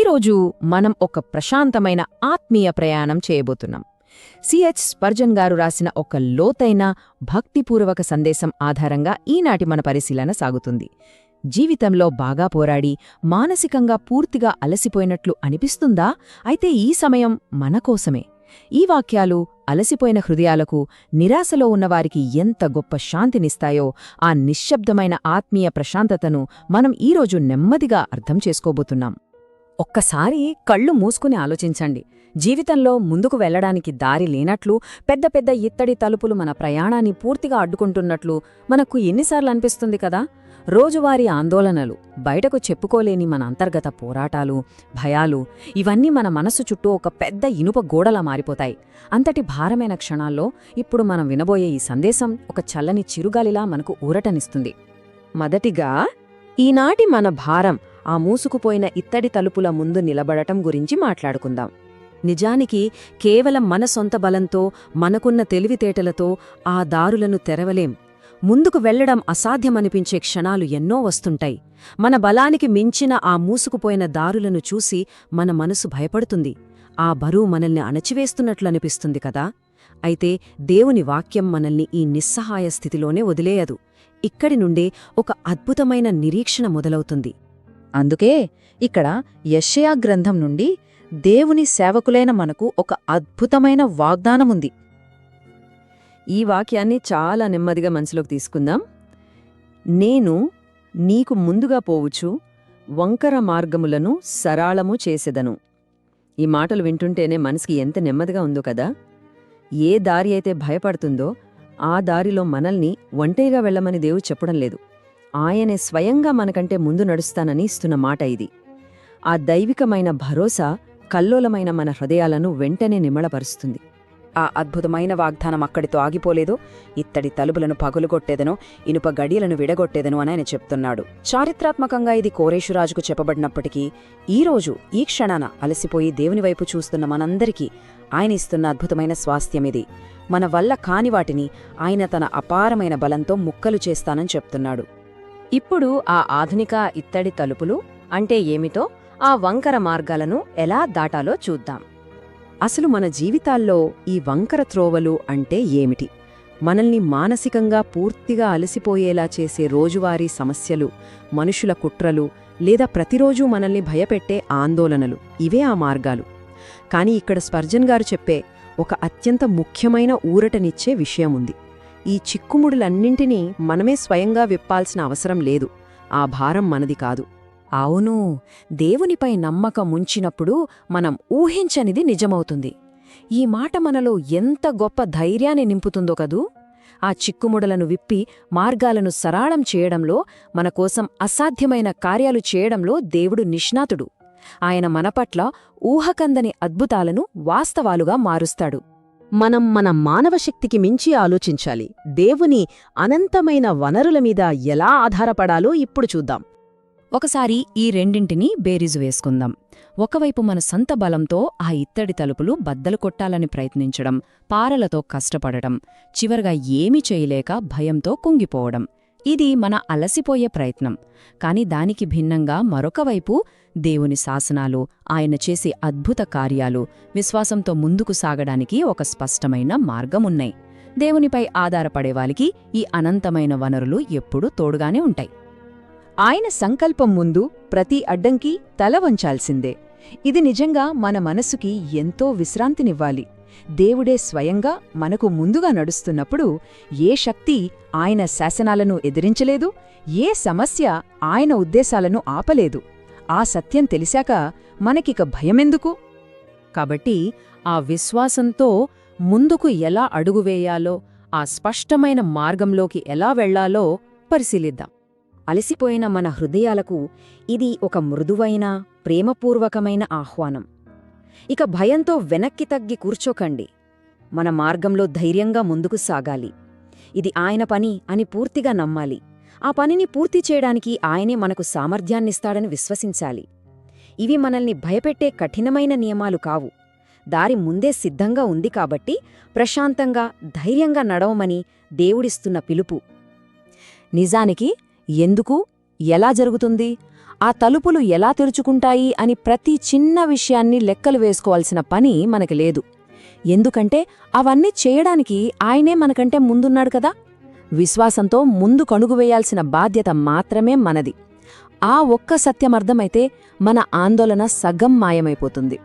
ఈరోజు మనం ఒక ప్రశాంతమైన ఆత్మీయ ప్రయాణం చేయబోతున్నాం. సిహెచ్ స్పర్జన్ గారు రాసిన ఒక లోతైన భక్తిపూర్వక సందేశం ఆధారంగా ఈనాటి మన పరిశీలన సాగుతుంది. జీవితంలో బాగా పోరాడి మానసికంగా పూర్తిగా అలసిపోయినట్లు అనిపిస్తుందా? అయితే ఈ సమయం మన కోసమే. ఈ వాక్యాలు అలసిపోయిన హృదయాలకు, నిరాశలో ఉన్నవారికి ఎంత గొప్ప శాంతినిస్తాయో ఆ నిశ్శబ్దమైన ఆత్మీయ ప్రశాంతతను మనం ఈరోజు నెమ్మదిగా అర్థం చేసుకోబోతున్నాం. ఒక్కసారి కళ్ళు మూసుకుని ఆలోచించండి. జీవితంలో ముందుకు వెళ్లడానికి దారి లేనట్లు, పెద్ద పెద్ద ఇత్తడి తలుపులు మన ప్రయాణాన్ని పూర్తిగా అడ్డుకుంటున్నట్లు మనకు ఎన్నిసార్లు అనిపిస్తుంది కదా? రోజువారీ ఆందోళనలు, బయటకు చెప్పుకోలేని మన అంతర్గత పోరాటాలు, భయాలు, ఇవన్నీ మన మనసు చుట్టూ ఒక పెద్ద ఇనుప గోడలా మారిపోతాయి. అంతటి భారమైన క్షణాల్లో ఇప్పుడు మనం వినబోయే ఈ సందేశం ఒక చల్లని చిరుగాలిలా మనకు ఊరటనిస్తుంది. మొదటిగా, ఈనాటి మన భారం ఆ మూసుకుపోయిన ఇత్తడి తలుపుల ముందు నిలబడటం గురించి మాట్లాడుకుందాం. నిజానికి కేవలం మన సొంత బలంతో, మనకున్న తెలివితేటలతో ఆ దారులను తెరవలేం. ముందుకు వెళ్లడం అసాధ్యమనిపించే క్షణాలు ఎన్నో వస్తుంటాయి. మన బలానికి మించిన ఆ మూసుకుపోయిన దారులను చూసి మన మనసు భయపడుతుంది. ఆ బరువు మనల్ని అణచివేస్తున్నట్లనిపిస్తుంది కదా? అయితే దేవుని వాక్యం మనల్ని ఈ నిస్సహాయ స్థితిలోనే వదిలేయదు. ఇక్కడి నుండే ఒక అద్భుతమైన నిరీక్షణ మొదలవుతుంది. అందుకే ఇక్కడ యెషయా గ్రంథం నుండి దేవుని సేవకులైన మనకు ఒక అద్భుతమైన వాగ్దానముంది. ఈ వాక్యాన్ని చాలా నెమ్మదిగా మనసులోకి తీసుకుందాం. నేను నీకు ముందుగా పోవుచు వంకర మార్గములను సరాళము చేసెదను. ఈ మాటలు వింటుంటేనే మనసుకి ఎంత నెమ్మదిగా ఉందో కదా? ఏ దారి అయితే భయపడుతుందో ఆ దారిలో మనల్ని ఒంటరిగా వెళ్లమని దేవుడు చెప్పడం లేదు. ఆయనే స్వయంగా మనకంటే ముందు నడుస్తానని ఇస్తున్న మాట ఇది. ఆ దైవికమైన భరోసా కల్లోలమైన మన హృదయాలను వెంటనే నిమ్మళపరుస్తుంది. ఆ అద్భుతమైన వాగ్దానం అక్కడితో ఆగిపోలేదు. ఇత్తడి తలుపులను పగులుగొట్టేదను, ఇనుప గడియలను విడగొట్టేదను అని ఆయన చెప్తున్నాడు. చారిత్రాత్మకంగా ఇది కోరేషురాజుకు చెప్పబడినప్పటికీ ఈరోజు ఈ క్షణాన అలసిపోయి దేవుని వైపు చూస్తున్న మనందరికీ ఆయన ఇస్తున్న అద్భుతమైన స్వాస్థ్యమిది. మన వల్ల కాని వాటిని ఆయన తన అపారమైన బలంతో ముక్కలు చేస్తానని చెప్తున్నాడు. ఇప్పుడు ఆ ఆధునిక ఇత్తడి తలుపులు అంటే ఏమిటో, ఆ వంకర మార్గాలను ఎలా దాటాలో చూద్దాం. అసలు మన జీవితాల్లో ఈ వంకర త్రోవలు అంటే ఏమిటి? మనల్ని మానసికంగా పూర్తిగా అలసిపోయేలా చేసే రోజువారీ సమస్యలు, మనుషుల కుట్రలు, లేదా ప్రతిరోజూ మనల్ని భయపెట్టే ఆందోళనలు, ఇవే ఆ మార్గాలు. కాని ఇక్కడ స్పర్జన్ గారు చెప్పే ఒక అత్యంత ముఖ్యమైన ఊరటనిచ్చే విషయముంది. ఈ చిక్కుముడులన్నింటినీ మనమే స్వయంగా విప్పాల్సిన అవసరం లేదు. ఆ భారం మనది కాదు. అవును, దేవునిపై నమ్మకం ఉంచినప్పుడు మనం ఊహించనిది నిజమవుతుంది. ఈ మాట మనలో ఎంత గొప్ప ధైర్యాన్ని నింపుతుందో కదూ! ఆ చిక్కుముడలను విప్పి మార్గాలను సరళం చేయడంలో, మనకోసం అసాధ్యమైన కార్యాలు చేయడంలో దేవుడు నిష్ణాతుడు. ఆయన మనపట్ల ఊహకందని అద్భుతాలను వాస్తవాలుగా మారుస్తాడు. మనం మన మానవశక్తికి మించి ఆలోచించాలి. దేవుని అనంతమైన వనరుల మీద ఎలా ఆధారపడాలో ఇప్పుడు చూద్దాం. ఒకసారి ఈ రెండింటినీ బేరీజు వేసుకుందాం. ఒకవైపు మన సొంత బలంతో ఆ ఇత్తడి తలుపులు బద్దలు కొట్టాలని ప్రయత్నించడం, పారలతో కష్టపడటం, చివరగా ఏమీ చేయలేక భయంతో కుంగిపోవడం. ఇది మన అలసిపోయే ప్రయత్నం. కాని దానికి భిన్నంగా మరొకవైపు దేవుని శాసనాలు, ఆయన చేసే అద్భుత కార్యాలు, విశ్వాసంతో ముందుకు సాగడానికి ఒక స్పష్టమైన మార్గమున్నాయి. దేవునిపై ఆధారపడేవారికి ఈ అనంతమైన వనరులు ఎప్పుడూ తోడుగానే ఉంటాయి. ఆయన సంకల్పం ముందు ప్రతి అడ్డంకి తల వంచాల్సిందే. ఇది నిజంగా మన మనసుకి ఎంతో విశ్రాంతినివ్వాలి. దేవుడే స్వయంగా మనకు ముందుగా నడుస్తున్నప్పుడు ఏ శక్తి ఆయన శాసనాలను ఎదిరించలేదు, ఏ సమస్య ఆయన ఉద్దేశాలను ఆపలేదు. ఆ సత్యం తెలిసాక మనకిక భయమెందుకు? కాబట్టి ఆ విశ్వాసంతో ముందుకు ఎలా అడుగువేయాలో, ఆ స్పష్టమైన మార్గంలోకి ఎలా వెళ్లాలో పరిశీలిద్దాం. అలసిపోయిన మన హృదయాలకు ఇది ఒక మృదువైన, ప్రేమపూర్వకమైన ఆహ్వానం. ఇక భయంతో వెనక్కి తగ్గి కూర్చోకండి. మన మార్గంలో ధైర్యంగా ముందుకు సాగాలి. ఇది ఆయన పని అని పూర్తిగా నమ్మాలి. ఆ పనిని పూర్తి చేయడానికి ఆయనే మనకు సామర్థ్యాన్నిస్తాడని విశ్వసించాలి. ఇవి మనల్ని భయపెట్టే కఠినమైన నియమాలు కావు. దారి ముందే సిద్ధంగా ఉంది కాబట్టి ప్రశాంతంగా, ధైర్యంగా నడవమని దేవుడిస్తున్న పిలుపు. నిజానికి ఎందుకు, ఎలా జరుగుతుంది? ఆ తలుపులు ఎలా తెరుచుకుంటాయి అని ప్రతి చిన్న విషయాన్ని లెక్కలు వేసుకోవాల్సిన పని మనకి లేదు. ఎందుకంటే అవన్నీ చేయడానికి ఆయనే మనకంటే ముందున్నాడు కదా. విశ్వాసంతో ముందు కణుగు వేయాల్సిన బాధ్యత మాత్రమే మనది. ఆ ఒక్క సత్యమర్థమైతే మన ఆందోళన సగం మాయమైపోతుంది.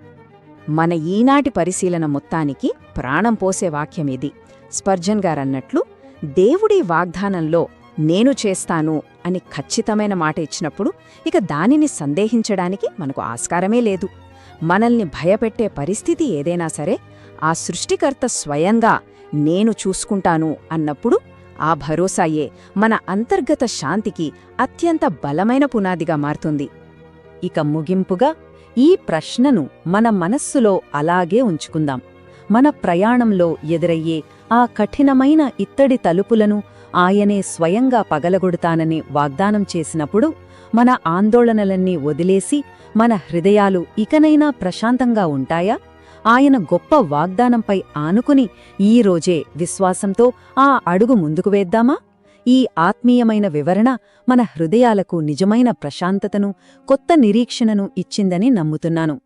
మన ఈనాటి పరిశీలన మొత్తానికి ప్రాణం పోసే వాక్యమిది. స్పర్జన్ గారన్నట్లు, దేవుడి వాగ్దానంలో నేను చేస్తాను అని ఖచ్చితమైన మాట ఇచ్చినప్పుడు ఇక దానిని సందేహించడానికి మనకు ఆస్కారమే లేదు. మనల్ని భయపెట్టే పరిస్థితి ఏదైనా సరే ఆ సృష్టికర్త స్వయంగా నేను చూసుకుంటాను అన్నప్పుడు ఆ భరోసాయే మన అంతర్గత శాంతికి అత్యంత బలమైన పునాదిగా మారుతుంది. ఇక ముగింపుగా ఈ ప్రశ్నను మన మనస్సులో అలాగే ఉంచుకుందాం. మన ప్రయాణంలో ఎదురయ్యే ఆ కఠినమైన ఇత్తడి తలుపులను ఆయనే స్వయంగా పగలగొడతానని వాగ్దానం చేసినప్పుడు మన ఆందోళనలన్నీ వదిలేసి మన హృదయాలు ఇకనైనా ప్రశాంతంగా ఉంటాయా? ఆయన గొప్ప వాగ్దానంపై ఆనుకుని ఈరోజే విశ్వాసంతో ఆ అడుగు ముందుకు వేద్దామా? ఈ ఆత్మీయమైన వివరణ మన హృదయాలకు నిజమైన ప్రశాంతతను, కొత్త నిరీక్షణను ఇచ్చిందని నమ్ముతున్నాను.